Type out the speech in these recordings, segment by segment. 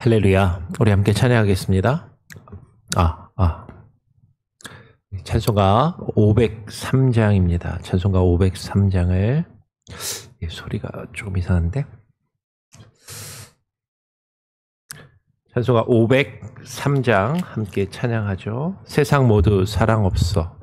할렐루야. 우리 함께 찬양하겠습니다. 찬송가 503장입니다. 찬송가 503장을 소리가 조금 이상한데 찬송가 503장 함께 찬양하죠. 세상 모두 사랑 없어.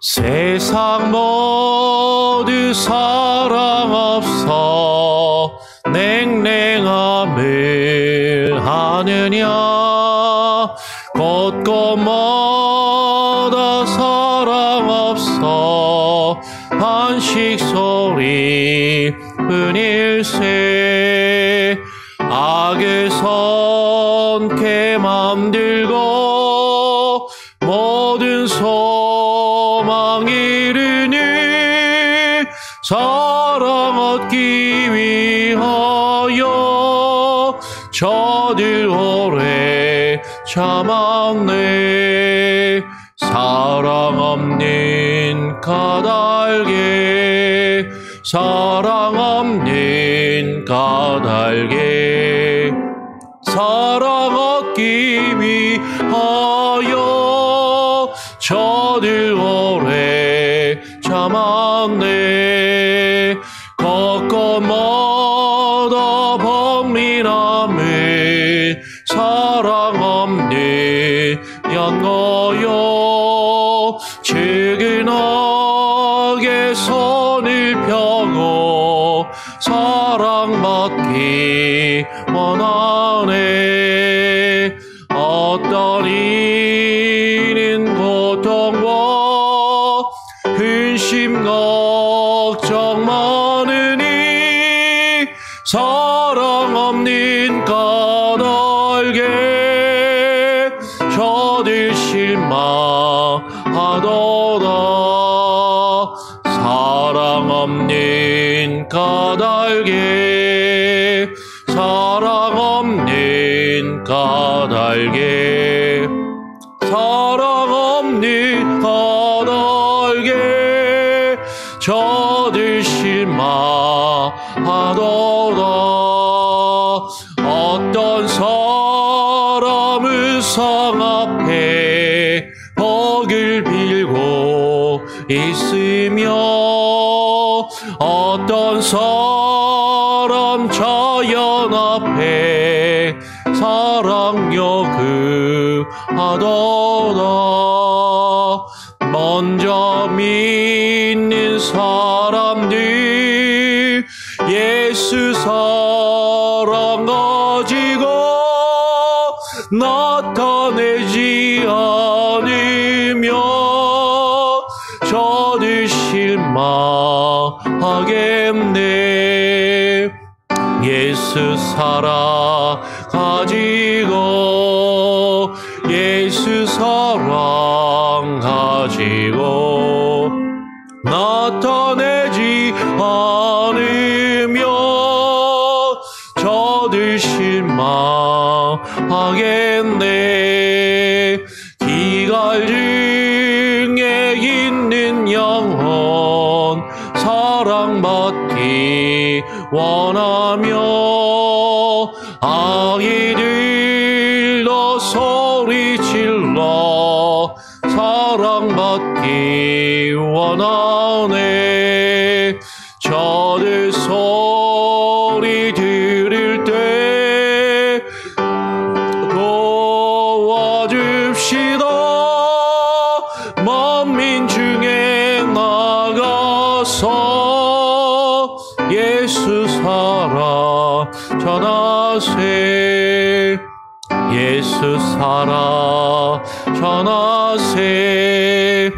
세상 모두 사랑 없어 냉랭함을 하느냐 곳곳마다 사랑 없어 한식 소리 뿐일세 악의 손게 맘들고 모든 소망 이르니 사랑 얻기 위하여 저들 오래 참았네. 사랑 없는 까닭에 사랑 없는 까닭에 사랑 얻기 위하여 저들 오래 참았네. 곳곳마다 범민함을 사랑 없는 연거요 지근하게 손을 펴고 사랑받기 원하네. 어떤 이는 고통과 근심 걱정 많으니 사랑 없는 까닭에 저들 실망하도다. 사랑 없는 까닭에 사랑 없는 까닭에 사랑 없는 까닭에 저들 실망하도다. 어떤 사람은 상 앞에 벽을 빌고 있으며 어떤 사람 자연 앞에 사랑 요구하도다. 먼저 믿는 사람들 예수 사랑 가지고 나타내지 않으면 저들 실망하겠네. 예수 사랑 가지고 예수 사랑 가지고 나타내지 않으면 저들 실망하겠네. 기갈 중에 있는 영혼 사랑받기 원하며 아이들도 소리질러 사랑받기 원하네. 저들 소리 들을 때 도와줍시다. 만민 중에 나가서 예수 사랑 전하세. 예수 사랑 전하세.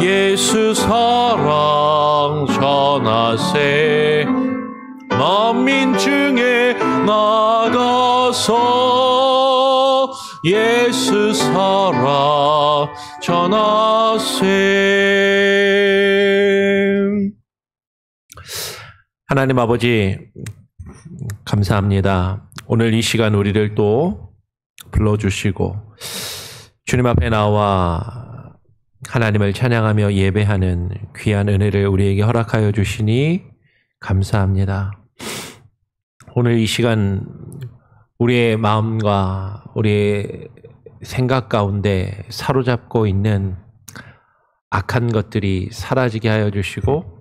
예수 사랑 전하세. 만민 중에 나가서 예수 사랑 전하세. 하나님 아버지 감사합니다. 오늘 이 시간 우리를 또 불러주시고 주님 앞에 나와 하나님을 찬양하며 예배하는 귀한 은혜를 우리에게 허락하여 주시니 감사합니다. 오늘 이 시간 우리의 마음과 우리의 생각 가운데 사로잡고 있는 악한 것들이 사라지게 하여 주시고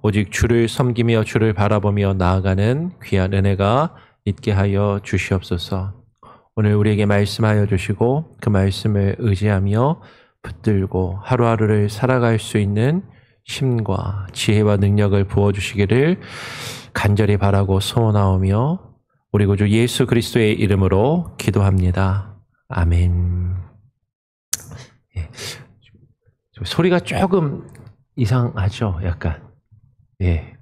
오직 주를 섬기며 주를 바라보며 나아가는 귀한 은혜가 있게 하여 주시옵소서. 오늘 우리에게 말씀하여 주시고 그 말씀을 의지하며 붙들고 하루하루를 살아갈 수 있는 힘과 지혜와 능력을 부어주시기를 간절히 바라고 소원하오며 우리 구주 예수 그리스도의 이름으로 기도합니다. 아멘. 예. 소리가 조금 이상하죠? 약간. 예.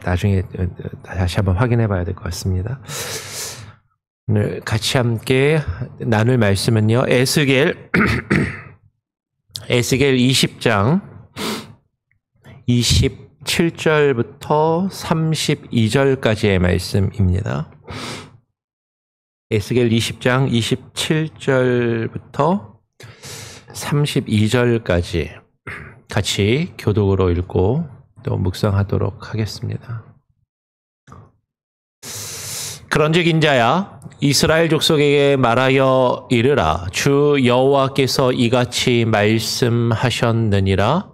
나중에 다시 한번 확인해 봐야 될 것 같습니다. 오늘 같이 함께 나눌 말씀은요. 에스겔 20장 27절부터 32절까지의 말씀입니다. 에스겔 20장 27절부터 32절까지 같이 교독으로 읽고 또 묵상하도록 하겠습니다. 그런즉 인자야 이스라엘 족속에게 말하여 이르라. 주 여호와께서 이같이 말씀하셨느니라.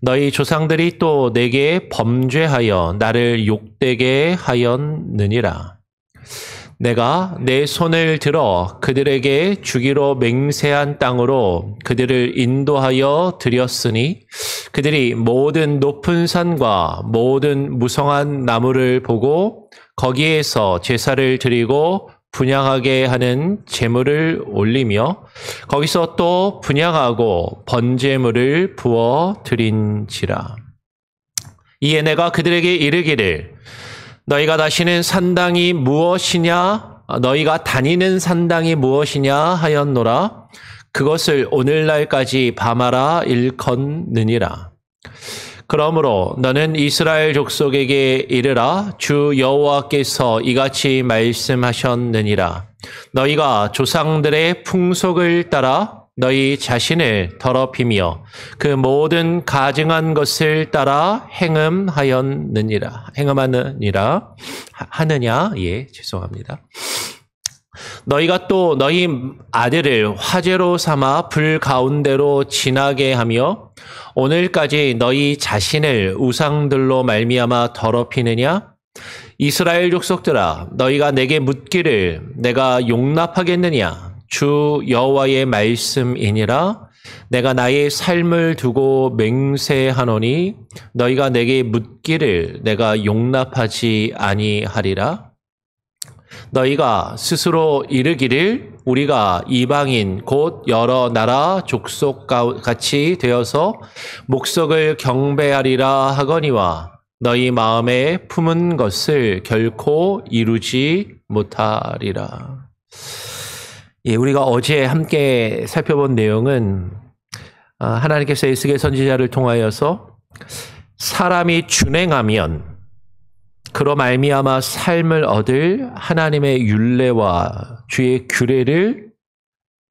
너희 조상들이 또 내게 범죄하여 나를 욕되게 하였느니라. 내가 내 손을 들어 그들에게 주기로 맹세한 땅으로 그들을 인도하여 드렸으니 그들이 모든 높은 산과 모든 무성한 나무를 보고 거기에서 제사를 드리고 분향하게 하는 제물을 올리며 거기서 또 분향하고 번제물을 부어 드린지라. 이에 내가 그들에게 이르기를 너희가 다시는 산당이 무엇이냐 너희가 다니는 산당이 무엇이냐 하였노라. 그것을 오늘날까지 밤하라 일컫느니라. 그러므로 너는 이스라엘 족속에게 이르라. 주 여호와께서 이같이 말씀하셨느니라. 너희가 조상들의 풍속을 따라 너희 자신을 더럽히며 그 모든 가증한 것을 따라 하느냐? 예, 죄송합니다. 너희가 또 너희 아들을 화제로 삼아 불 가운데로 지나게 하며 오늘까지 너희 자신을 우상들로 말미암아 더럽히느냐? 이스라엘 족속들아, 너희가 내게 묻기를 내가 용납하겠느냐? 주 여호와의 말씀이니라. 내가 나의 삶을 두고 맹세하노니 너희가 내게 묻기를 내가 용납하지 아니하리라. 너희가 스스로 이르기를 우리가 이방인 곧 여러 나라 족속 같이 되어서 목석을 경배하리라 하거니와 너희 마음에 품은 것을 결코 이루지 못하리라. 예, 우리가 어제 함께 살펴본 내용은 하나님께서 에스겔 선지자를 통하여서 사람이 준행하면 그로 말미암아 삶을 얻을 하나님의 율례와 주의 규례를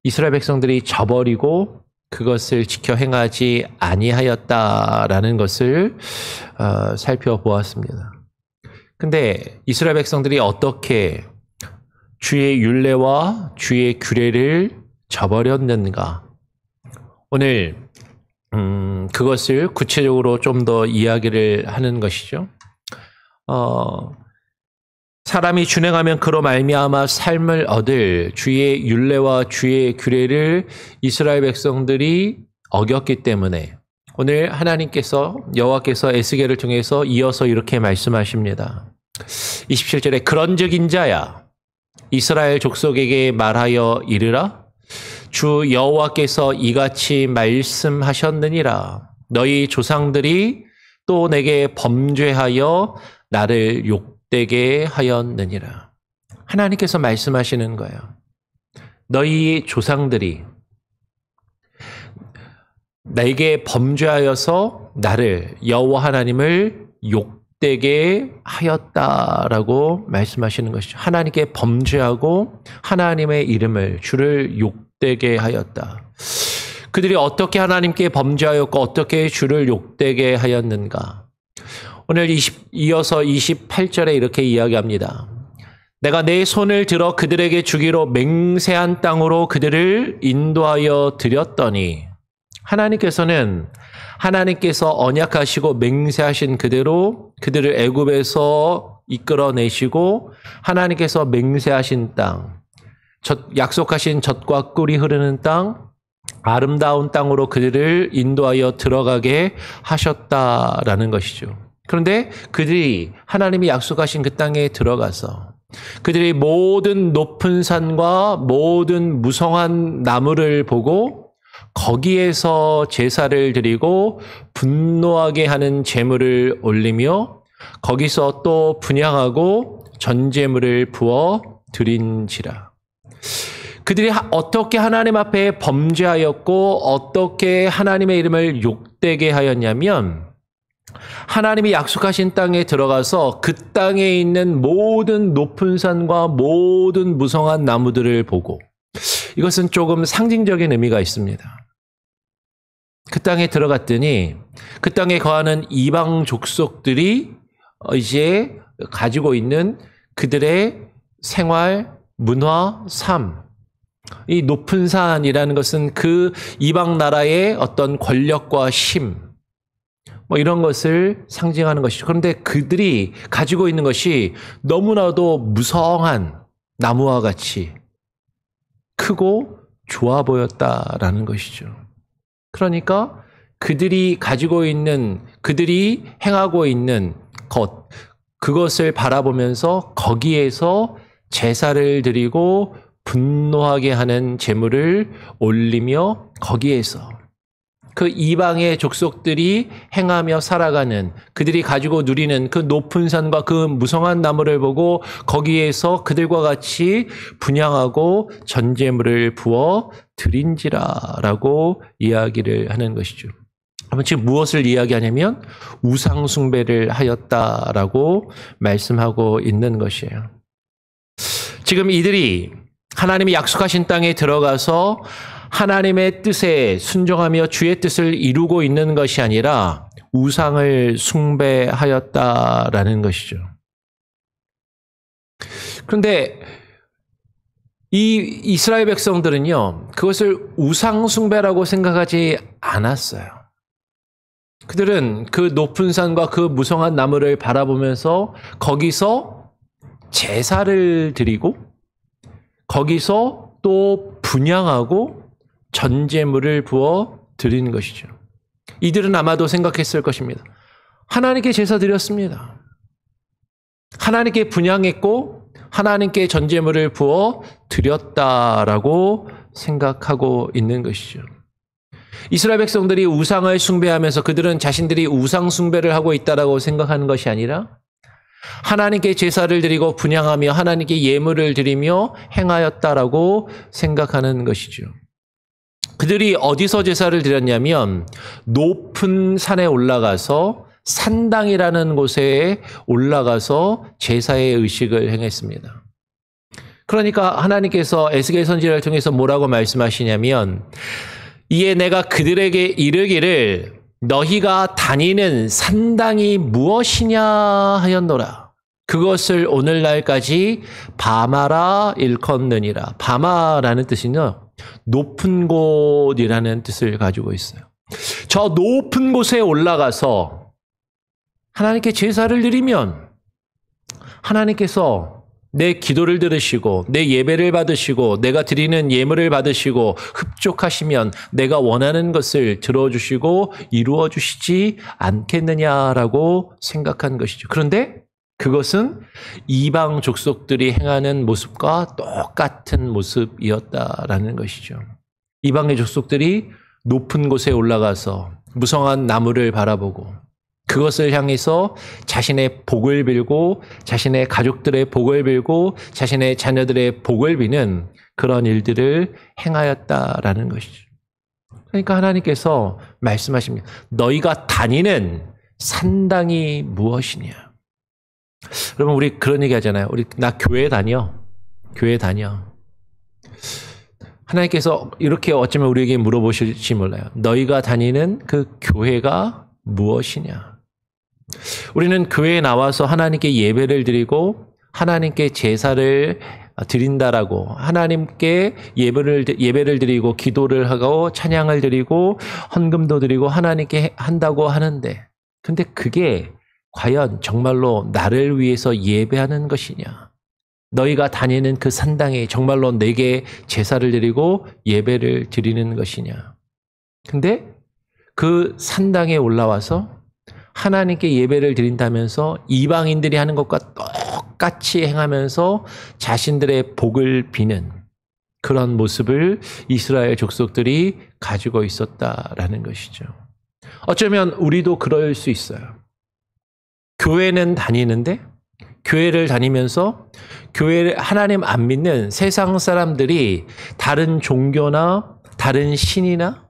이스라엘 백성들이 저버리고 그것을 지켜 행하지 아니하였다라는 것을 살펴보았습니다. 근데 이스라엘 백성들이 어떻게 주의 율례와 주의 규례를 저버렸는가? 오늘 그것을 구체적으로 좀 더 이야기를 하는 것이죠. 사람이 준행하면 그로 말미암아 삶을 얻을 주의 율례와 주의 규례를 이스라엘 백성들이 어겼기 때문에 오늘 하나님께서 여호와께서 에스겔을 통해서 이어서 이렇게 말씀하십니다. 27절에 그런즉 인자야 이스라엘 족속에게 말하여 이르라. 주 여호와께서 이같이 말씀하셨느니라. 너희 조상들이 또 내게 범죄하여 나를 욕되게 하였느니라. 하나님께서 말씀하시는 거예요. 너희 조상들이 내게 범죄하여서 나를 여호와 하나님을 욕되게 하였다라고 말씀하시는 것이죠. 하나님께 범죄하고 하나님의 이름을 주를 욕되게 하였다. 그들이 어떻게 하나님께 범죄하였고 어떻게 주를 욕되게 하였는가. 오늘 이어서 28절에 이렇게 이야기합니다. 내가 내 손을 들어 그들에게 주기로 맹세한 땅으로 그들을 인도하여 드렸더니, 하나님께서 언약하시고 맹세하신 그대로 그들을 애굽에서 이끌어내시고 하나님께서 맹세하신 땅, 약속하신 젖과 꿀이 흐르는 땅, 아름다운 땅으로 그들을 인도하여 들어가게 하셨다라는 것이죠. 그런데 그들이 하나님이 약속하신 그 땅에 들어가서 그들이 모든 높은 산과 모든 무성한 나무를 보고 거기에서 제사를 드리고 분노하게 하는 제물을 올리며 거기서 또 분향하고 전제물을 부어 드린지라. 그들이 어떻게 하나님 앞에 범죄하였고 어떻게 하나님의 이름을 욕되게 하였냐면, 하나님이 약속하신 땅에 들어가서 그 땅에 있는 모든 높은 산과 모든 무성한 나무들을 보고, 이것은 조금 상징적인 의미가 있습니다. 그 땅에 들어갔더니 그 땅에 거하는 이방 족속들이 이제 가지고 있는 그들의 생활, 문화, 삶, 이 높은 산이라는 것은 그 이방 나라의 어떤 권력과 힘, 이런 것을 상징하는 것이죠. 그런데 그들이 가지고 있는 것이 너무나도 무성한 나무와 같이 크고 좋아 보였다라는 것이죠. 그러니까 그들이 가지고 있는, 그들이 행하고 있는 것, 그것을 바라보면서 거기에서 제사를 드리고 분노하게 하는 제물을 올리며 거기에서 그 이방의 족속들이 행하며 살아가는, 그들이 가지고 누리는 그 높은 산과 그 무성한 나무를 보고 거기에서 그들과 같이 분향하고 전제물을 부어 드린지라라고 이야기를 하는 것이죠. 그러면 지금 무엇을 이야기하냐면 우상 숭배를 하였다라고 말씀하고 있는 것이에요. 지금 이들이 하나님이 약속하신 땅에 들어가서 하나님의 뜻에 순종하며 주의 뜻을 이루고 있는 것이 아니라 우상을 숭배하였다라는 것이죠. 그런데 이 이스라엘 백성들은요, 그것을 우상 숭배라고 생각하지 않았어요. 그들은 그 높은 산과 그 무성한 나무를 바라보면서 거기서 제사를 드리고 거기서 또 분향하고 전제물을 부어 드리는 것이죠. 이들은 아마도 생각했을 것입니다. 하나님께 제사 드렸습니다. 하나님께 분향했고 하나님께 전제물을 부어 드렸다라고 생각하고 있는 것이죠. 이스라엘 백성들이 우상을 숭배하면서 그들은 자신들이 우상 숭배를 하고 있다라고 생각하는 것이 아니라 하나님께 제사를 드리고 분향하며 하나님께 예물을 드리며 행하였다라고 생각하는 것이죠. 그들이 어디서 제사를 드렸냐면 높은 산에 올라가서 산당이라는 곳에 올라가서 제사의 의식을 행했습니다. 그러니까 하나님께서 에스겔 선지자를 통해서 뭐라고 말씀하시냐면, 이에 내가 그들에게 이르기를 너희가 다니는 산당이 무엇이냐 하였노라. 그것을 오늘날까지 바마라 일컫느니라. 바마라는 뜻은요, 높은 곳이라는 뜻을 가지고 있어요. 저 높은 곳에 올라가서 하나님께 제사를 드리면 하나님께서 내 기도를 들으시고 내 예배를 받으시고 내가 드리는 예물을 받으시고 흡족하시면 내가 원하는 것을 들어주시고 이루어 주시지 않겠느냐라고 생각한 것이죠. 그런데 그것은 이방 족속들이 행하는 모습과 똑같은 모습이었다라는 것이죠. 이방의 족속들이 높은 곳에 올라가서 무성한 나무를 바라보고 그것을 향해서 자신의 복을 빌고 자신의 가족들의 복을 빌고 자신의 자녀들의 복을 비는 그런 일들을 행하였다라는 것이죠. 그러니까 하나님께서 말씀하십니다. 너희가 다니는 산당이 무엇이냐. 여러분, 우리 그런 얘기 하잖아요. 나 교회 다녀. 교회 다녀. 하나님께서 이렇게 어쩌면 우리에게 물어보실지 몰라요. 너희가 다니는 그 교회가 무엇이냐? 우리는 교회에 나와서 하나님께 예배를 드리고 하나님께 제사를 드린다라고, 하나님께 예배를 드리고 기도를 하고 찬양을 드리고 헌금도 드리고 하나님께 한다고 하는데, 근데 그게 과연 정말로 나를 위해서 예배하는 것이냐? 너희가 다니는 그 산당에 정말로 내게 제사를 드리고 예배를 드리는 것이냐? 근데 그 산당에 올라와서 하나님께 예배를 드린다면서 이방인들이 하는 것과 똑같이 행하면서 자신들의 복을 비는 그런 모습을 이스라엘 족속들이 가지고 있었다라는 것이죠. 어쩌면 우리도 그럴 수 있어요. 교회는 다니는데, 교회를 다니면서 교회를 하나님 안 믿는 세상 사람들이 다른 종교나 다른 신이나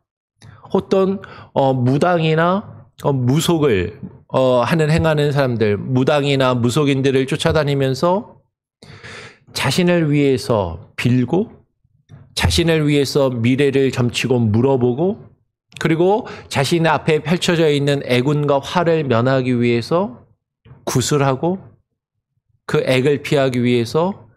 어떤 무당이나 무속을 행하는 사람들, 무당이나 무속인들을 쫓아다니면서 자신을 위해서 빌고 자신을 위해서 미래를 점치고 물어보고, 그리고 자신 앞에 펼쳐져 있는 애군과 화를 면하기 위해서 구슬하고 그 액을 피하기 위해서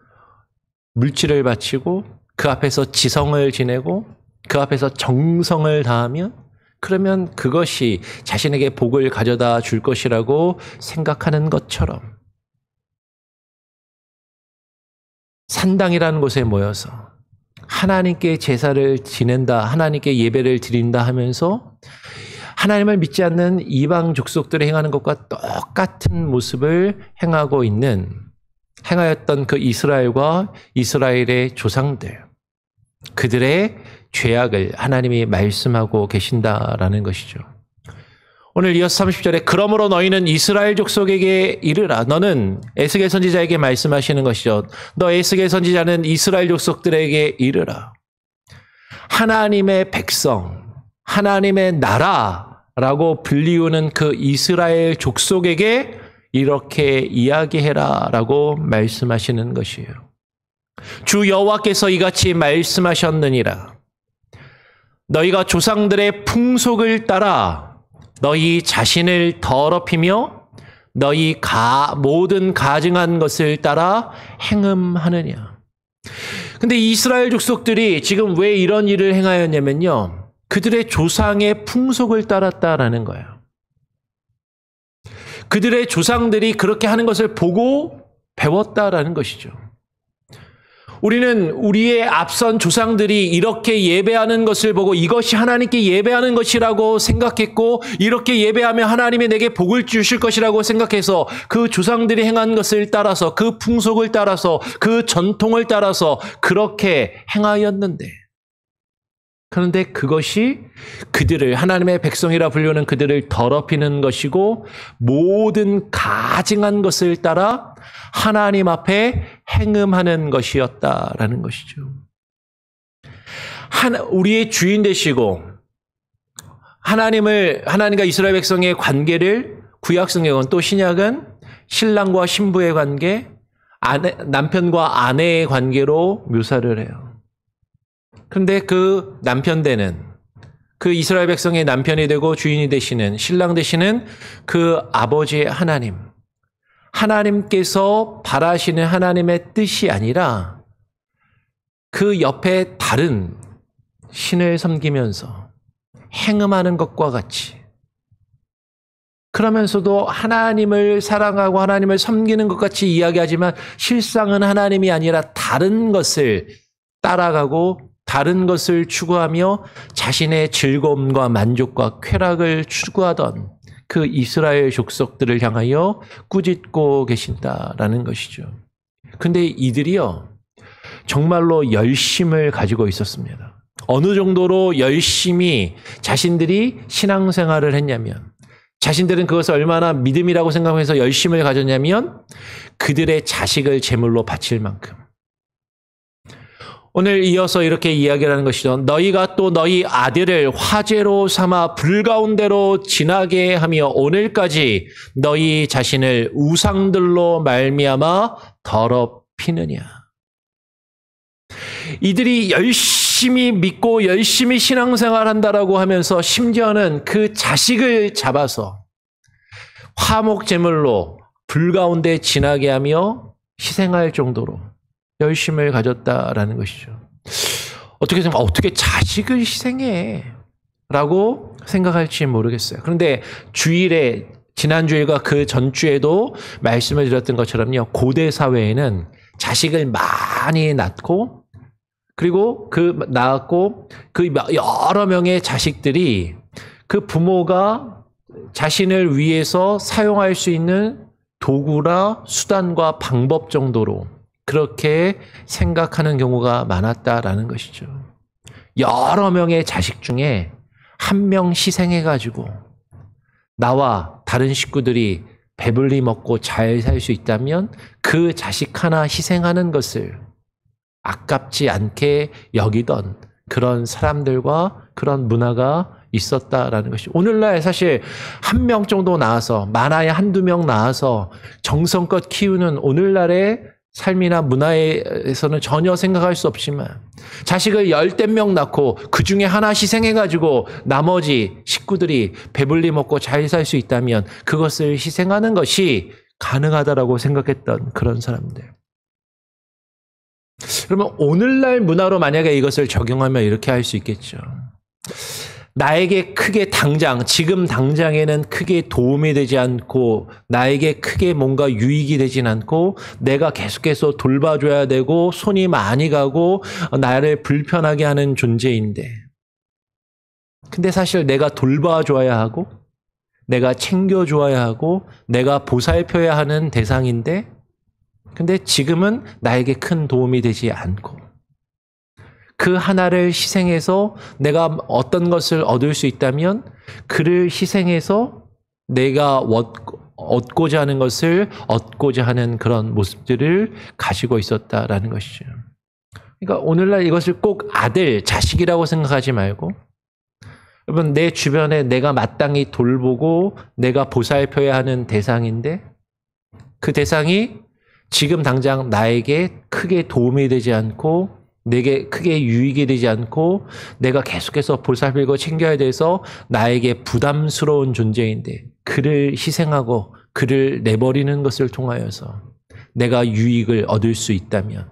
물질을 바치고 그 앞에서 지성을 지내고 그 앞에서 정성을 다하면, 그러면 그것이 자신에게 복을 가져다 줄 것이라고 생각하는 것처럼 산당이라는 곳에 모여서 하나님께 제사를 지낸다, 하나님께 예배를 드린다 하면서 하나님을 믿지 않는 이방 족속들이 행하는 것과 똑같은 모습을 행하였던 그 이스라엘과 이스라엘의 조상들, 그들의 죄악을 하나님이 말씀하고 계신다라는 것이죠. 오늘 이어서 30절에 그러므로 너희는 이스라엘 족속에게 이르라. 너는 에스겔 선지자에게 말씀하시는 것이죠. 너 에스겔 선지자는 이스라엘 족속들에게 이르라. 하나님의 백성, 하나님의 나라라고 불리우는 그 이스라엘 족속에게 이렇게 이야기해라라고 말씀하시는 것이에요. 주 여호와께서 이같이 말씀하셨느니라. 너희가 조상들의 풍속을 따라 너희 자신을 더럽히며 너희 모든 가증한 것을 따라 행음하느냐. 근데 이스라엘 족속들이 지금 왜 이런 일을 행하였냐면요, 그들의 조상의 풍속을 따랐다라는 거예요. 그들의 조상들이 그렇게 하는 것을 보고 배웠다라는 것이죠. 우리는 우리의 앞선 조상들이 이렇게 예배하는 것을 보고 이것이 하나님께 예배하는 것이라고 생각했고, 이렇게 예배하면 하나님이 내게 복을 주실 것이라고 생각해서 그 조상들이 행한 것을 따라서, 그 풍속을 따라서, 그 전통을 따라서 그렇게 행하였는데, 그런데 그것이 그들을, 하나님의 백성이라 불리는 그들을 더럽히는 것이고 모든 가증한 것을 따라 하나님 앞에 행음하는 것이었다라는 것이죠. 우리의 주인 되시고 하나님과 이스라엘 백성의 관계를 구약성경은, 또 신약은 신랑과 신부의 관계, 남편과 아내의 관계로 묘사를 해요. 그런데 그 남편 되는, 그 이스라엘 백성의 남편이 되고 주인이 되시는, 신랑 되시는 그 아버지 하나님께서 바라시는 하나님의 뜻이 아니라 그 옆에 다른 신을 섬기면서 행음하는 것과 같이, 그러면서도 하나님을 사랑하고 하나님을 섬기는 것 같이 이야기하지만 실상은 하나님이 아니라 다른 것을 따라가고 다른 것을 추구하며 자신의 즐거움과 만족과 쾌락을 추구하던 그 이스라엘 족속들을 향하여 꾸짖고 계신다라는 것이죠. 근데 이들이요, 정말로 열심을 가지고 있었습니다. 어느 정도로 열심히 자신들이 신앙생활을 했냐면, 자신들은 그것을 얼마나 믿음이라고 생각해서 열심을 가졌냐면 그들의 자식을 제물로 바칠 만큼. 오늘 이어서 이렇게 이야기를 하는 것이죠. 너희가 또 너희 아들을 화제로 삼아 불 가운데로 지나게 하며 오늘까지 너희 자신을 우상들로 말미암아 더럽히느냐. 이들이 열심히 열심히 믿고 열심히 신앙생활 한다라고 하면서 심지어는 그 자식을 잡아서 화목제물로 불 가운데 지나게 하며 희생할 정도로 열심을 가졌다라는 것이죠. 어떻게 생각하면 어떻게 자식을 희생해? 라고 생각할지 모르겠어요. 그런데 주일에 지난 주일과 그 전주에도 말씀을 드렸던 것처럼요. 고대 사회에는 자식을 많이 낳고 그리고 낳았고 그 여러 명의 자식들이 그 부모가 자신을 위해서 사용할 수 있는 도구나 수단과 방법 정도로 그렇게 생각하는 경우가 많았다라는 것이죠. 여러 명의 자식 중에 한 명 희생해가지고 나와 다른 식구들이 배불리 먹고 잘 살 수 있다면 그 자식 하나 희생하는 것을 아깝지 않게 여기던 그런 사람들과 그런 문화가 있었다라는 것이 오늘날 사실 한 명 정도 낳아서 많아야 한두 명 낳아서 정성껏 키우는 오늘날의 삶이나 문화에서는 전혀 생각할 수 없지만 자식을 10명 낳고 그 중에 하나 희생해가지고 나머지 식구들이 배불리 먹고 잘 살 수 있다면 그것을 희생하는 것이 가능하다라고 생각했던 그런 사람들. 그러면 오늘날 문화로 만약에 이것을 적용하면 이렇게 할 수 있겠죠. 나에게 크게 지금 당장에는 크게 도움이 되지 않고 나에게 크게 뭔가 유익이 되진 않고 내가 계속해서 돌봐줘야 되고 손이 많이 가고 나를 불편하게 하는 존재인데 근데 사실 내가 돌봐줘야 하고 내가 챙겨줘야 하고 내가 보살펴야 하는 대상인데 근데 지금은 나에게 큰 도움이 되지 않고 그 하나를 희생해서 내가 어떤 것을 얻을 수 있다면 그를 희생해서 내가 얻고자 하는 것을 얻고자 하는 그런 모습들을 가지고 있었다라는 것이죠. 그러니까 오늘날 이것을 꼭 자식이라고 생각하지 말고 여러분 내 주변에 내가 마땅히 돌보고 내가 보살펴야 하는 대상인데 그 대상이 지금 당장 나에게 크게 도움이 되지 않고 내게 크게 유익이 되지 않고 내가 계속해서 보살피고 챙겨야 돼서 나에게 부담스러운 존재인데 그를 희생하고 그를 내버리는 것을 통하여서 내가 유익을 얻을 수 있다면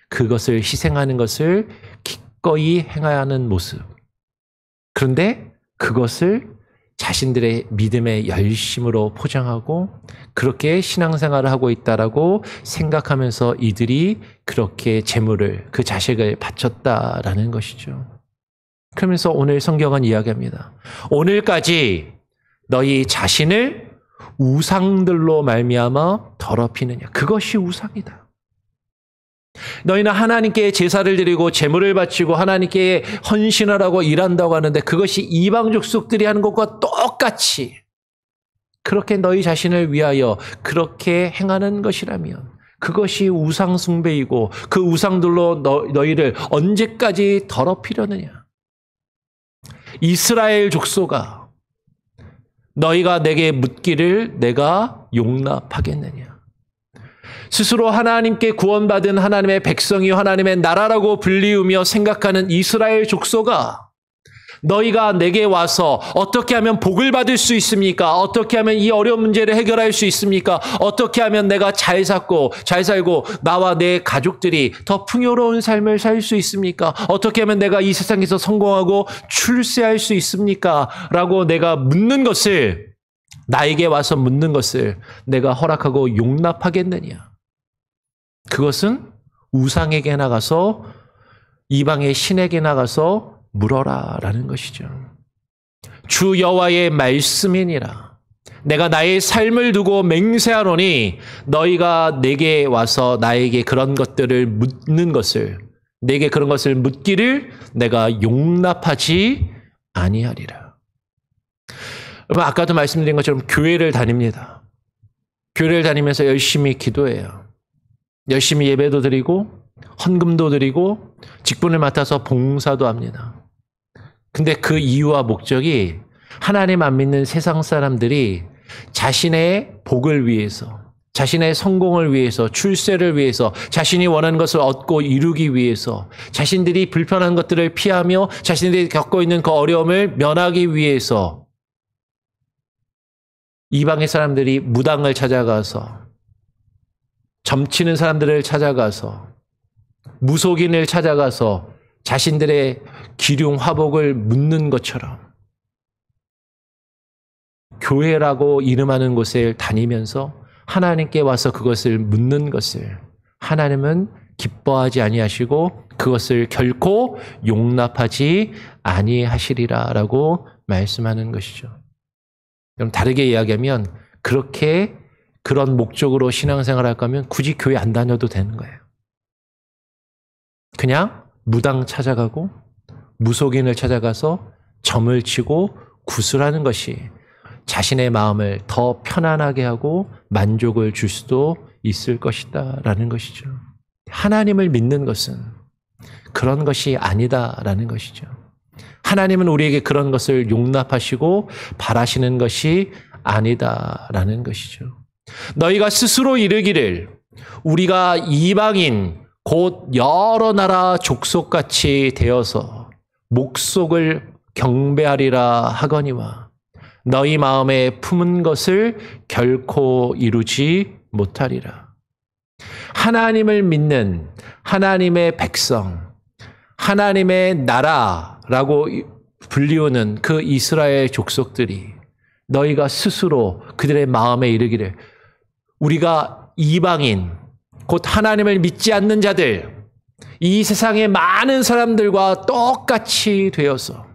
그것을 희생하는 것을 기꺼이 행해야 하는 모습. 그런데 그것을 자신들의 믿음의 열심으로 포장하고 그렇게 신앙생활을 하고 있다라고 생각하면서 이들이 그렇게 그 자식을 바쳤다라는 것이죠. 그러면서 오늘 성경은 이야기합니다. 오늘까지 너희 자신을 우상들로 말미암아 더럽히느냐. 그것이 우상이다. 너희는 하나님께 제사를 드리고 제물을 바치고 하나님께 헌신하라고 일한다고 하는데 그것이 이방 족속들이 하는 것과 똑같이 그렇게 너희 자신을 위하여 그렇게 행하는 것이라면 그것이 우상 숭배이고 그 우상들로 너희를 언제까지 더럽히려느냐. 이스라엘 족속아 너희가 내게 묻기를 내가 용납하겠느냐. 스스로 하나님께 구원받은 하나님의 백성이 하나님의 나라라고 불리우며 생각하는 이스라엘 족속아 너희가 내게 와서 어떻게 하면 복을 받을 수 있습니까? 어떻게 하면 이 어려운 문제를 해결할 수 있습니까? 어떻게 하면 내가 잘 살고 나와 내 가족들이 더 풍요로운 삶을 살 수 있습니까? 어떻게 하면 내가 이 세상에서 성공하고 출세할 수 있습니까? 라고 내가 나에게 와서 묻는 것을 내가 허락하고 용납하겠느냐? 그것은 우상에게 나가서 이방의 신에게 나가서 물어라라는 것이죠. 주 여호와의 말씀이니라. 내가 나의 삶을 두고 맹세하노니 너희가 내게 와서 나에게 그런 것들을 내게 그런 것을 묻기를 내가 용납하지 아니하리라. 여러분 아까도 말씀드린 것처럼 교회를 다닙니다. 교회를 다니면서 열심히 기도해요. 열심히 예배도 드리고 헌금도 드리고 직분을 맡아서 봉사도 합니다. 근데 그 이유와 목적이 하나님 안 믿는 세상 사람들이 자신의 복을 위해서 자신의 성공을 위해서, 출세를 위해서, 자신이 원하는 것을 얻고 이루기 위해서, 자신들이 불편한 것들을 피하며 자신들이 겪고 있는 그 어려움을 면하기 위해서 이방의 사람들이 무당을 찾아가서, 점치는 사람들을 찾아가서, 무속인을 찾아가서 자신들의 기륭 화복을 묻는 것처럼 교회라고 이름하는 곳에 다니면서 하나님께 와서 그것을 묻는 것을 하나님은 기뻐하지 아니하시고 그것을 결코 용납하지 아니하시리라라고 말씀하는 것이죠. 그럼 다르게 이야기하면 그렇게 그런 목적으로 신앙생활을 할 거면 굳이 교회 안 다녀도 되는 거예요. 그냥 무당 찾아가고 무속인을 찾아가서 점을 치고 구슬하는 것이 자신의 마음을 더 편안하게 하고 만족을 줄 수도 있을 것이다 라는 것이죠. 하나님을 믿는 것은 그런 것이 아니다라는 것이죠. 하나님은 우리에게 그런 것을 용납하시고 바라시는 것이 아니다라는 것이죠. 너희가 스스로 이르기를 우리가 이방인 곧 여러 나라 족속같이 되어서 목속을 경배하리라 하거니와 너희 마음에 품은 것을 결코 이루지 못하리라. 하나님을 믿는 하나님의 백성, 하나님의 나라라고 불리우는 그 이스라엘 족속들이 너희가 스스로 그들의 마음에 이르기를 우리가 이방인, 곧 하나님을 믿지 않는 자들, 이 세상의 많은 사람들과 똑같이 되어서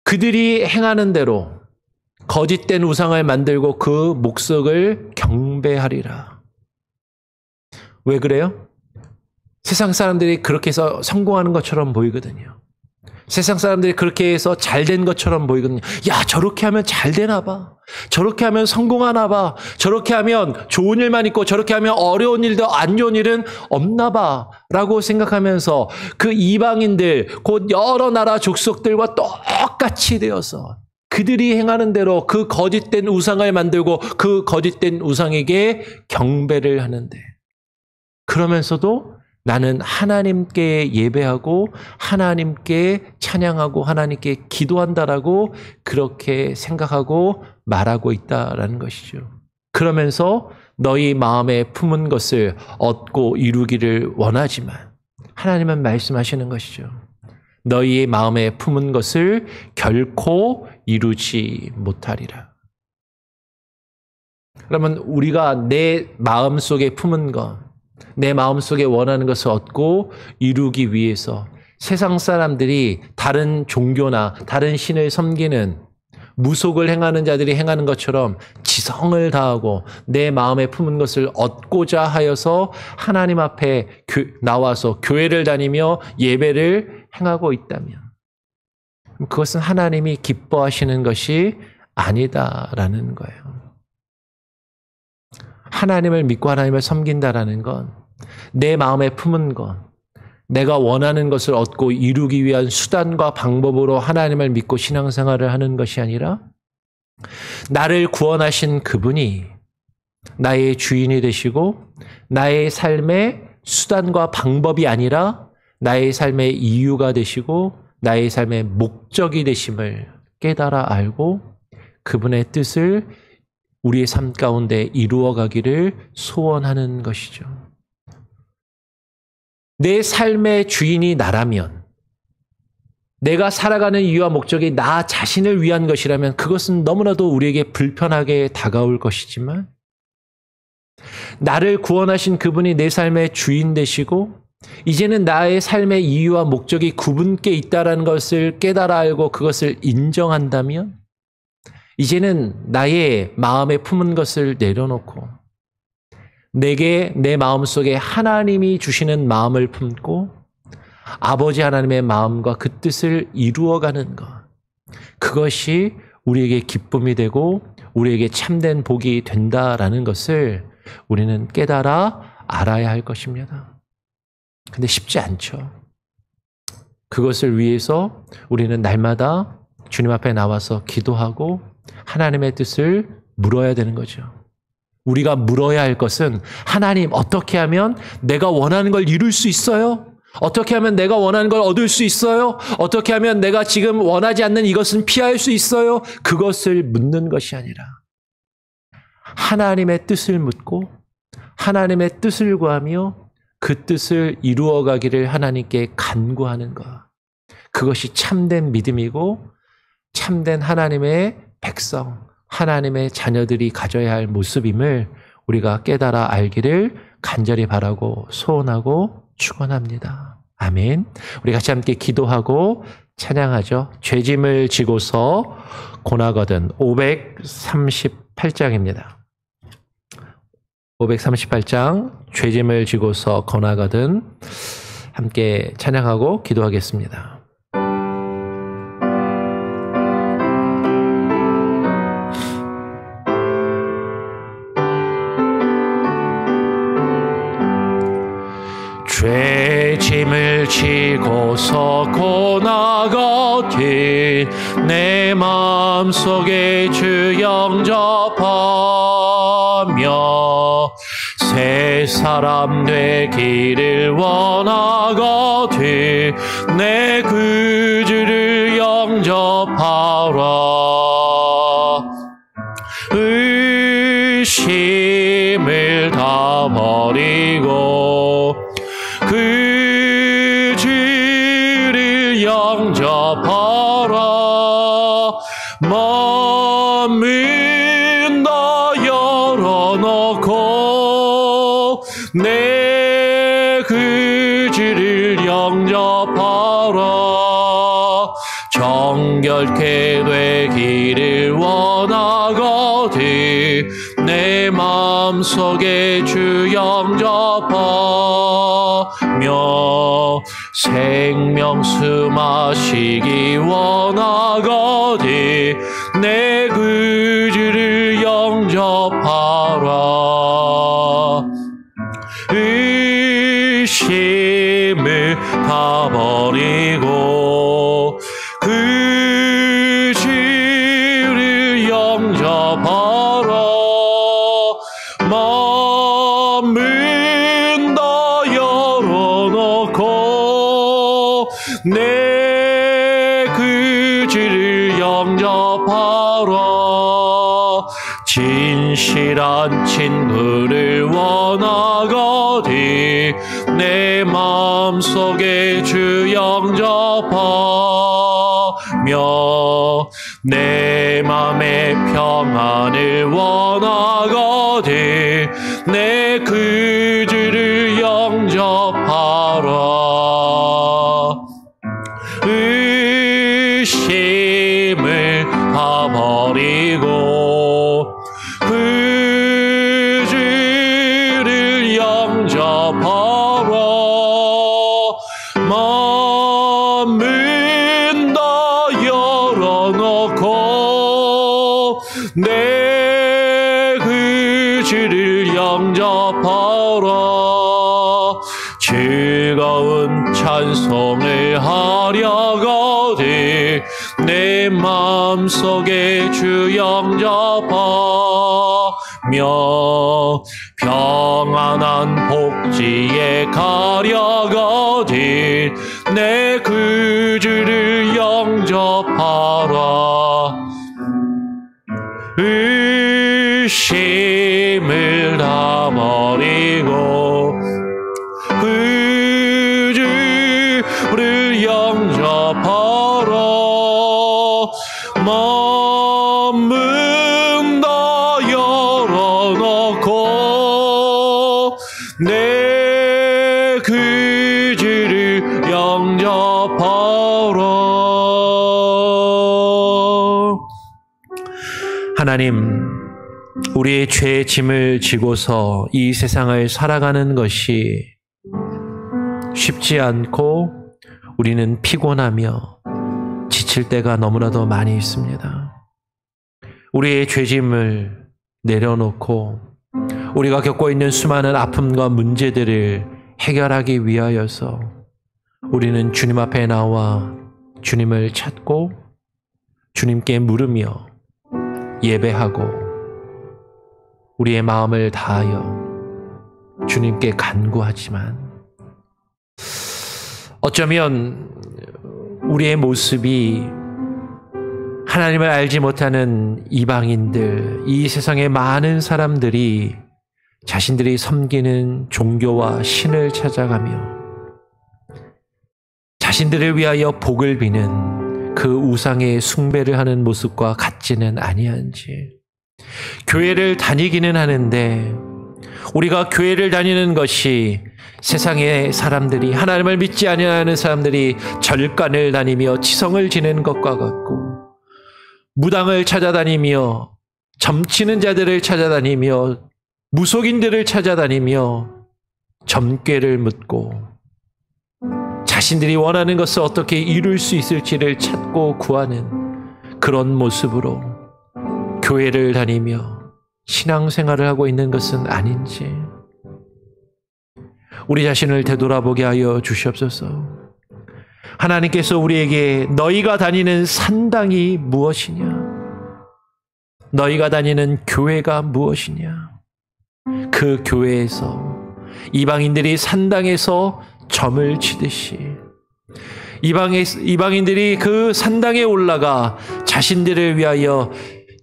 그들이 행하는 대로 거짓된 우상을 만들고 그 목석을 경배하리라. 왜 그래요? 세상 사람들이 그렇게 해서 성공하는 것처럼 보이거든요. 세상 사람들이 그렇게 해서 잘된 것처럼 보이거든요. 야, 저렇게 하면 잘 되나 봐. 저렇게 하면 성공하나 봐. 저렇게 하면 좋은 일만 있고 저렇게 하면 어려운 일도 안 좋은 일은 없나 봐. 라고 생각하면서 그 이방인들, 곧 여러 나라 족속들과 똑같이 되어서 그들이 행하는 대로 그 거짓된 우상을 만들고 그 거짓된 우상에게 경배를 하는데 그러면서도 나는 하나님께 예배하고 하나님께 찬양하고 하나님께 기도한다라고 그렇게 생각하고 말하고 있다라는 것이죠. 그러면서 너희 마음에 품은 것을 얻고 이루기를 원하지만 하나님은 말씀하시는 것이죠. 너희의 마음에 품은 것을 결코 이루지 못하리라. 그러면 우리가 내 마음속에 품은 것, 내 마음속에 원하는 것을 얻고 이루기 위해서 세상 사람들이 다른 종교나 다른 신을 섬기는 무속을 행하는 자들이 행하는 것처럼 지성을 다하고 내 마음에 품은 것을 얻고자 하여서 하나님 앞에 나와서 교회를 다니며 예배를 행하고 있다면 그것은 하나님이 기뻐하시는 것이 아니다라는 거예요. 하나님을 믿고 하나님을 섬긴다라는 건 내 마음에 품은 것, 내가 원하는 것을 얻고 이루기 위한 수단과 방법으로 하나님을 믿고 신앙생활을 하는 것이 아니라 나를 구원하신 그분이 나의 주인이 되시고 나의 삶의 수단과 방법이 아니라 나의 삶의 이유가 되시고 나의 삶의 목적이 되심을 깨달아 알고 그분의 뜻을 우리의 삶 가운데 이루어가기를 소원하는 것이죠. 내 삶의 주인이 나라면, 내가 살아가는 이유와 목적이 나 자신을 위한 것이라면 그것은 너무나도 우리에게 불편하게 다가올 것이지만 나를 구원하신 그분이 내 삶의 주인 되시고 이제는 나의 삶의 이유와 목적이 그분께 있다는 것을 깨달아 알고 그것을 인정한다면 이제는 나의 마음에 품은 것을 내려놓고 내게 내 마음속에 하나님이 주시는 마음을 품고 아버지 하나님의 마음과 그 뜻을 이루어가는 것, 그것이 우리에게 기쁨이 되고 우리에게 참된 복이 된다라는 것을 우리는 깨달아 알아야 할 것입니다. 근데 쉽지 않죠. 그것을 위해서 우리는 날마다 주님 앞에 나와서 기도하고 하나님의 뜻을 물어야 되는 거죠. 우리가 물어야 할 것은 하나님 어떻게 하면 내가 원하는 걸 이룰 수 있어요? 어떻게 하면 내가 원하는 걸 얻을 수 있어요? 어떻게 하면 내가 지금 원하지 않는 이것은 피할 수 있어요? 그것을 묻는 것이 아니라 하나님의 뜻을 묻고 하나님의 뜻을 구하며 그 뜻을 이루어가기를 하나님께 간구하는 것. 그것이 참된 믿음이고 참된 하나님의 백성, 하나님의 자녀들이 가져야 할 모습임을 우리가 깨달아 알기를 간절히 바라고 소원하고 축원합니다. 아멘. 우리 같이 함께 기도하고 찬양하죠. 죄짐을 지고서 고나거든 538장입니다. 538장 죄짐을 지고서 고나거든 함께 찬양하고 기도하겠습니다. 죄짐을 지고서 고나거든 내 마음속에 주 영접하며 새 사람 되기를 원하거든 내 구주를 영접하라. 의심을 다 버리고 그 주를 영접하라. 마음은 다 열어놓고 내 그 주를 영접하라. 정결케 되기를 원하거든 내 마음속에 주 영접하며 생명수 마시기 원하거든 내 구주를 영접하라. 의심을 다 버리고 그 주를 영접하라. 마음은 다 열어놓고 내 구주를 영접하라. 진실한 친구를 원하거든 내 마음속에 주 영접하며 내 맘의 평안을 원하거든 내 구주를 영접하라. 의심을 다 버리고 그 주를 영접하라. 마음은 다 열어놓고 내 그 주를 영접하라. 즐거운 찬송을 하려거든 내 마음속에 주 영접하며 평안한 복지에 가려거든 내 구주를 영접하라. 의심을 다 버리고 구주를 영접하라. 마음은 다 열어놓고 내 구주를 영접하라. 하나님, 우리의 죄의 짐을 지고서 이 세상을 살아가는 것이 쉽지 않고 우리는 피곤하며 지칠 때가 너무나도 많이 있습니다. 우리의 죄짐을 내려놓고 우리가 겪고 있는 수많은 아픔과 문제들을 해결하기 위하여서 우리는 주님 앞에 나와 주님을 찾고 주님께 물으며 예배하고 우리의 마음을 다하여 주님께 간구하지만 어쩌면 우리의 모습이 하나님을 알지 못하는 이방인들, 이 세상의 많은 사람들이 자신들이 섬기는 종교와 신을 찾아가며 자신들을 위하여 복을 비는 그 우상의 숭배를 하는 모습과 같지는 아니한지, 교회를 다니기는 하는데 우리가 교회를 다니는 것이 세상의 사람들이, 하나님을 믿지 아니하는 사람들이 절간을 다니며 지성을 지내는 것과 같고, 무당을 찾아다니며 점치는 자들을 찾아다니며 무속인들을 찾아다니며 점괘를 묻고 자신들이 원하는 것을 어떻게 이룰 수 있을지를 찾고 구하는 그런 모습으로 교회를 다니며 신앙생활을 하고 있는 것은 아닌지 우리 자신을 되돌아보게 하여 주시옵소서. 하나님께서 우리에게 너희가 다니는 산당이 무엇이냐, 너희가 다니는 교회가 무엇이냐, 그 교회에서 이방인들이 산당에서 점을 치듯이 이방인들이 그 산당에 올라가 자신들을 위하여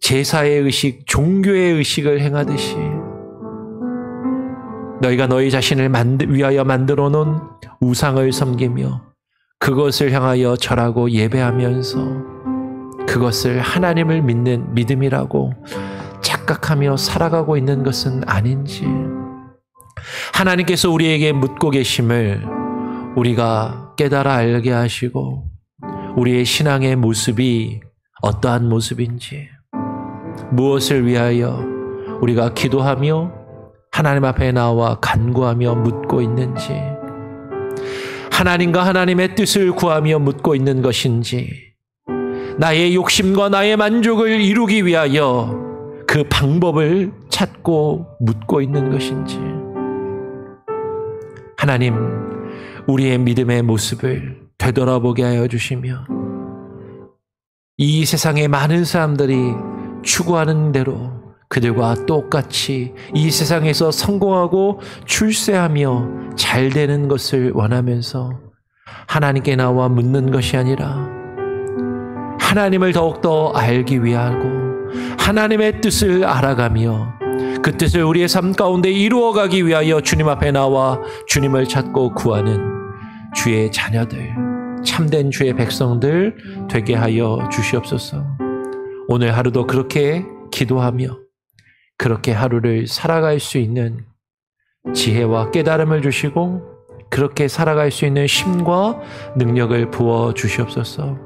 제사의 의식, 종교의 의식을 행하듯이 너희가 너희 자신을 위하여 만들어 놓은 우상을 섬기며 그것을 향하여 절하고 예배하면서 그것을 하나님을 믿는 믿음이라고 착각하며 살아가고 있는 것은 아닌지, 하나님께서 우리에게 묻고 계심을 우리가 깨달아 알게 하시고 우리의 신앙의 모습이 어떠한 모습인지, 무엇을 위하여 우리가 기도하며 하나님 앞에 나와 간구하며 묻고 있는지, 하나님과 하나님의 뜻을 구하며 묻고 있는 것인지, 나의 욕심과 나의 만족을 이루기 위하여 그 방법을 찾고 묻고 있는 것인지, 하나님 우리의 믿음의 모습을 되돌아보게 하여 주시며 이 세상의 많은 사람들이 추구하는 대로 그들과 똑같이 이 세상에서 성공하고 출세하며 잘 되는 것을 원하면서 하나님께 나와 묻는 것이 아니라 하나님을 더욱더 알기 위하고 하나님의 뜻을 알아가며 그 뜻을 우리의 삶 가운데 이루어가기 위하여 주님 앞에 나와 주님을 찾고 구하는 주의 자녀들, 참된 주의 백성들 되게 하여 주시옵소서. 오늘 하루도 그렇게 기도하며 그렇게 하루를 살아갈 수 있는 지혜와 깨달음을 주시고 그렇게 살아갈 수 있는 힘과 능력을 부어 주시옵소서.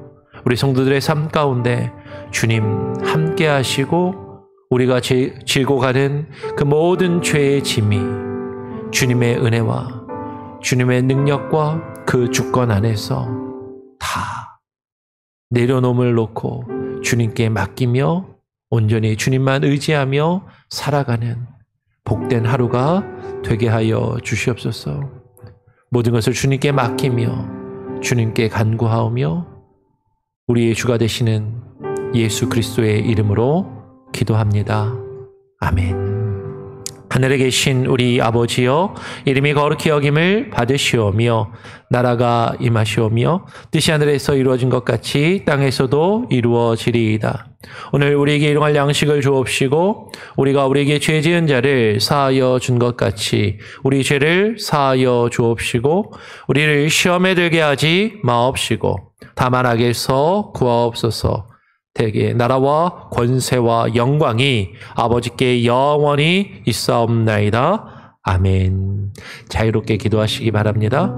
우리 성도들의 삶 가운데 주님 함께 하시고 우리가 지고 가는 그 모든 죄의 짐이 주님의 은혜와 주님의 능력과 그 주권 안에서 다 내려놓음을 놓고 주님께 맡기며 온전히 주님만 의지하며 살아가는 복된 하루가 되게 하여 주시옵소서. 모든 것을 주님께 맡기며 주님께 간구하오며 우리의 주가 되시는 예수 그리스도의 이름으로 기도합니다. 아멘. 하늘에 계신 우리 아버지여, 이름이 거룩히 여김을 받으시오며 나라가 임하시오며 뜻이 하늘에서 이루어진 것 같이 땅에서도 이루어지리이다. 오늘 우리에게 일용할 양식을 주옵시고 우리가 우리에게 죄 지은 자를 사하여 준 것 같이 우리 죄를 사하여 주옵시고 우리를 시험에 들게 하지 마옵시고 다만 악에서 구하옵소서. 대개 나라와 권세와 영광이 아버지께 영원히 있사옵나이다. 아멘. 자유롭게 기도하시기 바랍니다.